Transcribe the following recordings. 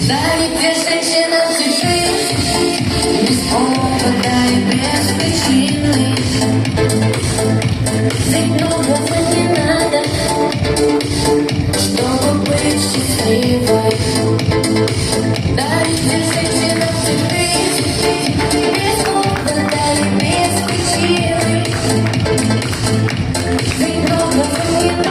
Дали пешечи на цифры, без повода и без причины. Ведь многого не надо, чтобы быть счастливой. Дали пешечи на цифры, без повода и без причины. Ведь многого не надо.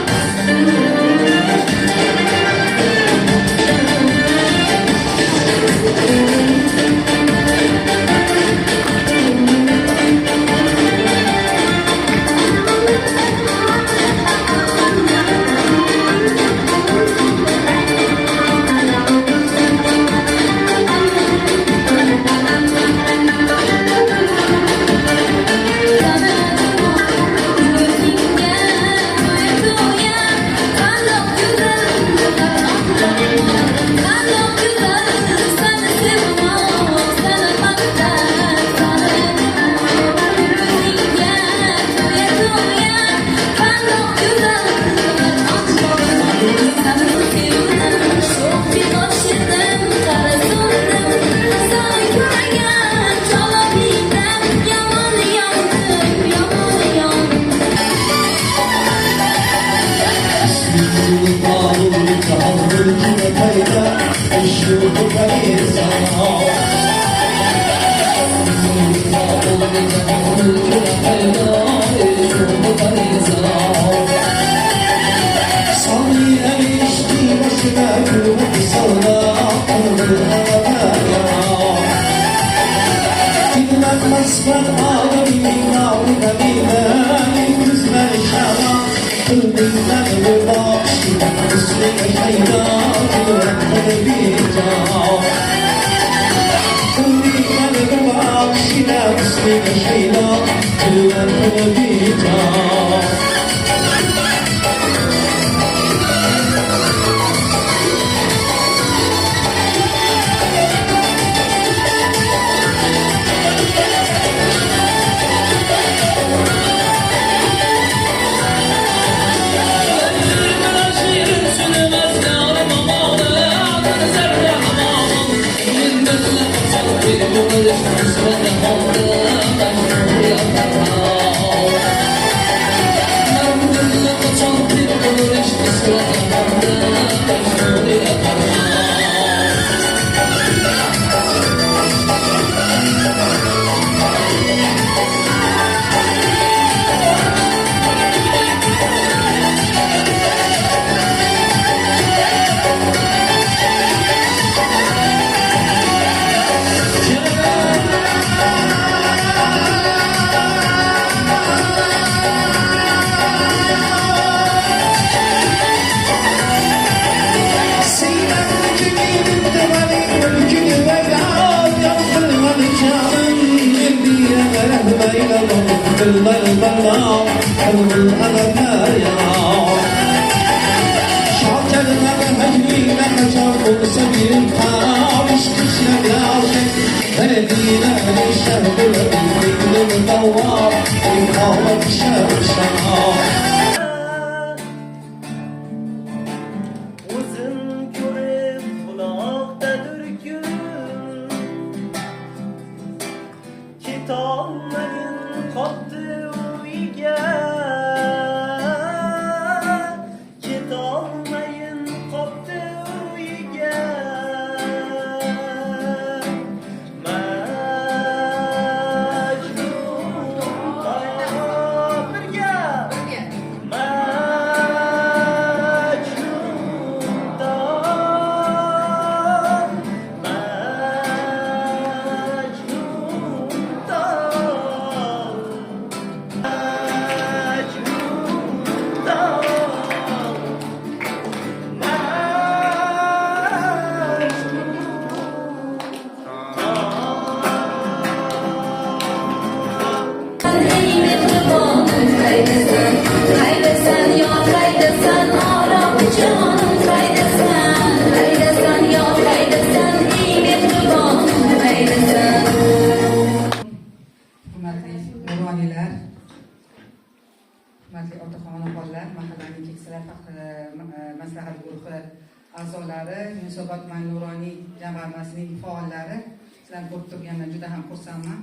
a'zolari, Yunusobod nuroniy jamg'armasining faollari, sizlarni ko'rib turganimdan juda ham xursandman.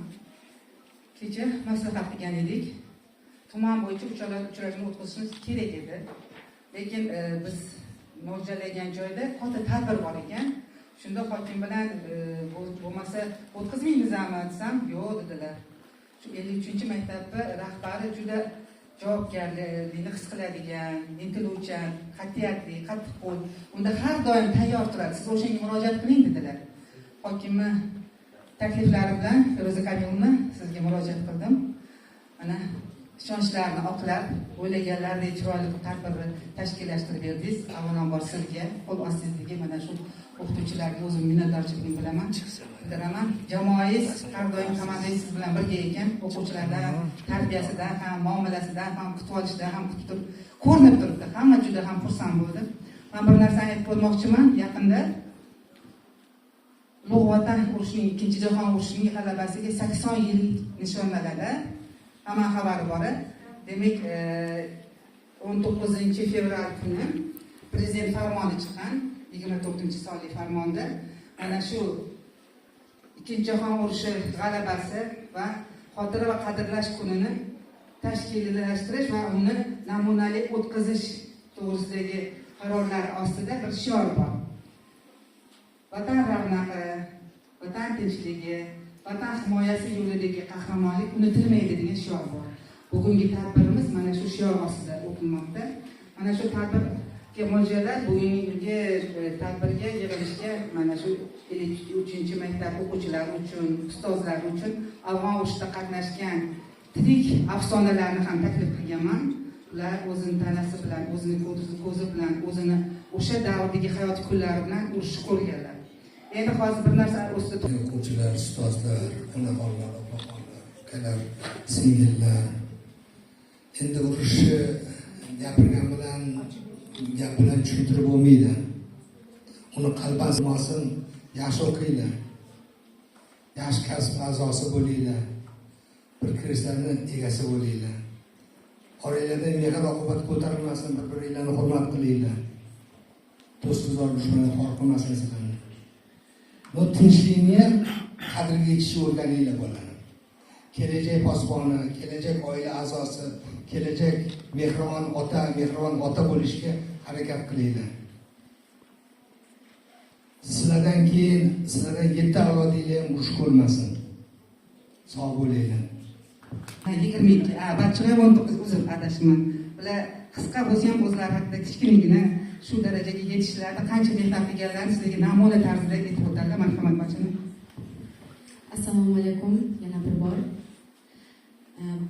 Kecha maslahat qilgan edik. Tuman bo'yicha uchrashuvni o'tkazishimiz kerak edi. Lekin biz mo'ljallagan joyda katta tadbir bor ekan. Shunda hokim bilan bo'lmasa o'tkazmaymizmi desam, yo'q dedilar. Shu 53-maktabni rahbari juda javobgarlikni his qiladigan, intiluvchan, qat'iyatli, qattiqqo'l, unda har doim tayyor turadi. Siz o'shanga murojaat qiling dedilar. Hokimni takliflari bilan Feruza Karimovna sizga murojaat qildim. Mana ishonchlarini oqlab, o'ylaganlaridek chiroyli tadbirni tashkillashtirib berdingiz. Avvalambor sizga, qo'l ostingizga mana shu o'qituvchilarga o'zim minnatdorchiligimni bilaman. Bildiraman. Jamoangiz har doim komandangiz siz bilan birga ekan, o'quvchilardan, tarbiyasidan ham, muomalasidan ham, kutib olishidan ham ko'rinib turibdi. Hamma juda ham xursand bo'ldi. Men bir narsani aytib o'tmoqchiman. Yaqinda Ulug' Vatan urushining, Ikkinchi jahon urushining g'alabasiga 80 yil nishonlanadi. Hamma xabari bor. Demak, 19 fevral kuni prezident farmoni chiqqan, 24-sonli farmonda mana shu Ikkinchi jahon urushi g'alabasi va xotira va qadrlash kunini tashkillashtirish va uni namunali o'tkazish to'g'risidagi qarorlar ostida bir shior bor. Vatan ravnaqi, vatan tinchligi, vatan himoyasi yo'lidagi qahramonlik unutilmaydi degan shior bor. Bugungi tadbirimiz mana shu shior ostida o'tilmoqda. Mana shu tadbirga mo'ljallab bugungi tadbirga yig'ilishga mana shu 53-maktab o'quvchilari uchun, ustozlar uchun afg'on urushida qatnashgan tirik afsonalarni ham taklif qilganman. Ular o'zini tanasi bilan, o'zini ko'zi bilan, o'zini o'sha davrdagi hayot kunlari bilan urushni ko'rganlar. Endi hozir bir narsa ustida o'quvchilar, ustozlar, onaxonlar, opaxonlar, ukalar, singillar. Endi urushni gapirgan bilan, gap bilan tushuntirib bo'lmaydi. Uni qalban sig'masin, yaxshi o'qinglar. Yaxshi kasb a'zosi bo'linglar. Bir kresllarni egasi bo'linglar. Oranglarda mehr-oqibat ko'tarilmasin, bir-biringlarni hurmat qilinglar. Do'stlar dushmanni xor qilmasin sizlarni. Bu tinchlikni ham qadriga yetishni o'rganinglar bo'ladi. Kelajak posboni, kelajak oila a'zosi, kelajak mehribon ota bo'lishga harakat qilinglar. Sizlardan keyin, sizlardan 7 avlodinglar ham urush ko'rmasin. Sog' bo'linglar. 22, bachchalar 19 o'zim adashman. Bular qisqa bo'lsa ham o'zlari haqida kichkinagina shu darajaga yetishlarida qancha mehnat qilganlarini sizlarga namuna tarzida aytib o'tadilar. Marhamat bachchalar. Assalomu alaykum yana bir bor.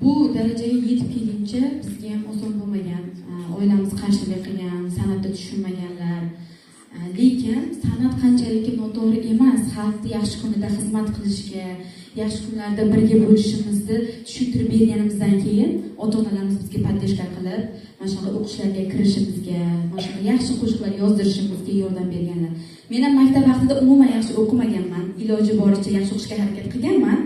Bu darajaga yetib kelguncha bizga ham oson bo'lmagan. Oilamiz qarshilik qilgan, san'atda tushunmaganlar. Lekin san'at qanchalik noto'g'ri emas, xalqni yaxshi kunida xizmat qilishga, yaxshi kunlarda birga bo'lishimizni tushuntirib berganimizdan keyin ota-onalarimiz bizga podдержка qilib, mana shunday o'qishlarga kirishimizga, mana shunday yaxshi qo'shiqlar yozdirishimizga yordam berganlar. Men ham maktab vaqtida umuman yaxshi o'qimaganman, iloji boricha yaxshi o'qishga harakat qilganman.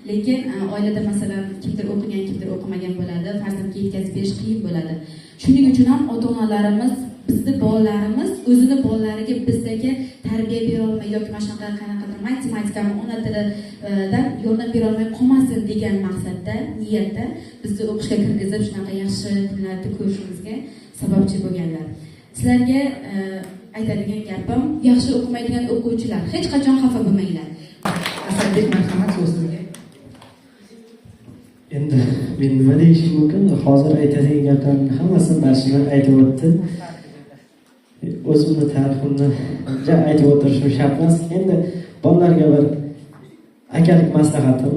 Lekin oilada masalan kimdir o'qigan, kimdir o'qimagan bo'ladi, farzandga yetkazib berish qiyin bo'ladi. Shuning uchun ham ota-onalarimiz bizni bolalarimiz o'zini bolalariga bizdagi tarbiya bera olmay yoki mana shunaqa qanaqadir matematikani ona tilidan yordam bera olmay qolmasin degan maqsadda, niyatda bizni o'qishga kirgizib shunaqa yaxshi kunlarni ko'rishimizga sababchi bo'lganlar. Sizlarga aytadigan gapim, yaxshi o'qimaydigan o'quvchilar hech qachon xafa bo'lmanglar. Asadbek, marhamat so'zingizga. Endi men nima deyishim mumkin? Hozir aytadigan gaplarning hammasini Barshimlar aytib o'tdi. O'zimni tariximni aytib o'tirishim shart emas. Endi bolalarga bir akalik maslahatim.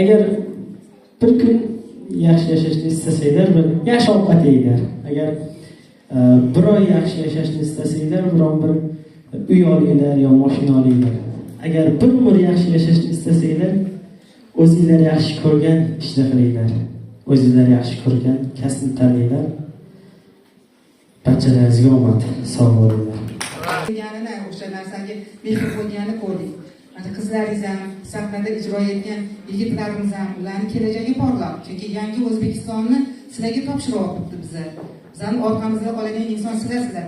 Agar bir kun yaxshi yashashni istasanglar, bir yaxshi ovqat yeyinglar. Agar bir oy yaxshi yashashni istasanglar, biron bir uy olinglar yo mashina olinglar. Agar bir umr yaxshi yashashni istasanglar, o'zingizlar yaxshi ko'rgan ishni qilinglar. O'zingizlar yaxshi ko'rgan kasbni tanlanglar. Barchalaringizga omad, sog' bo'linglar. Deganini o'sha narsaga mehr qo'yganini ko'rdik. Mana qizlaringiz ham, sahnada ijro etgan yigitlarimiz ham ularning kelajagi porloq. Chunki yangi O'zbekistonni sizlarga topshirib olibdi biza. Bizning orqamizda qolgan inson sizlar.